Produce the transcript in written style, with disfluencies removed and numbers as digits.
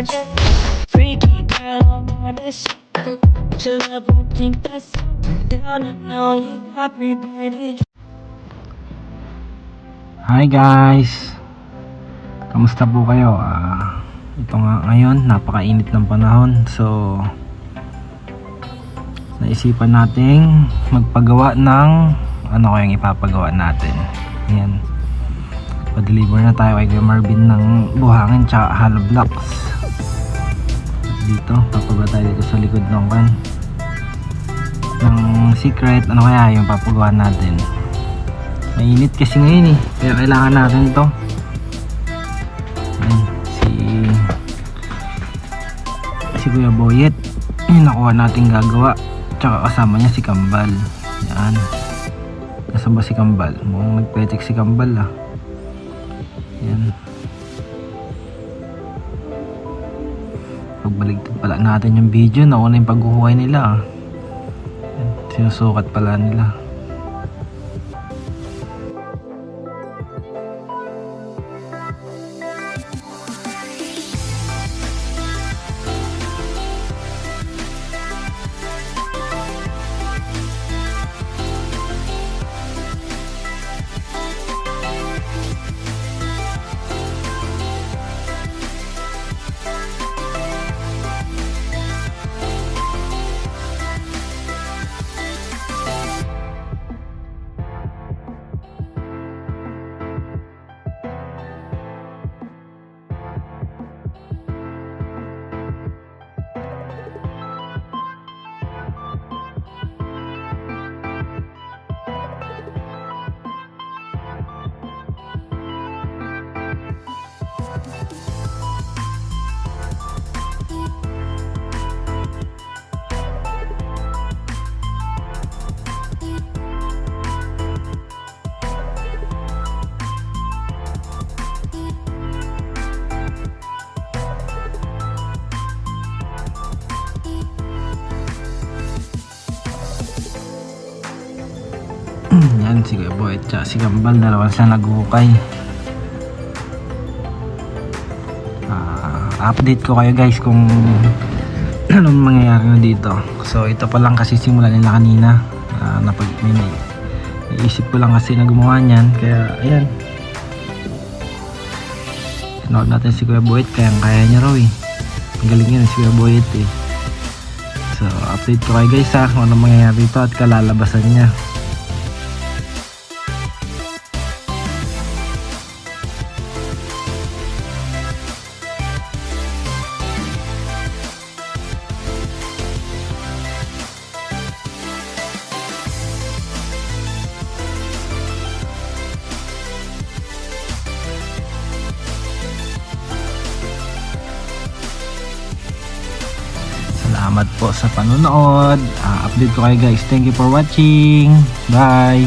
virgin. Freaky girl, I'm this. To level think that's down and now you got me, baby. Hi guys, kamusta po kayo? Ito nga ngayon, napakainit ng panahon. So naisipan nating magpagawa ng ano kayang ipapagawa natin. Ayan, pa-deliver na tayo kay Kuya Marvin ng buhangin tsaka hollow blocks. Dito, papagawa tayo dito sa likod ng secret. Ano kaya yung papagawa natin? Mainit kasi ngayon kaya kailangan natin to. Ayan, si Kuya Boyet yung nakuha natin gagawa, tsaka kasama niya si Kambal. Yan, nasaan ba si Kambal? Mukhang nagpetik si Kambal yan, pagbaligtad pala natin yung video, nauna yung paghuhuhay nila. Yan, sinusukat pala nila. Yan, si Kuya Boy at si Kambal, dalawa sila naghukay. Update ko kayo guys kung anong mangyayari na dito. So ito pa lang kasi simula nila kanina. Naisip ko lang kasi na gumawa niyan, kaya ayan, sinawag natin si Kuya Boyet, kaya niya raw magaling yun si Kuya Boyet So update ko kayo guys kung anong mangyayari dito at kalalabasan niya. Salamat po sa panonood. Update ko kayo guys. Thank you for watching. Bye.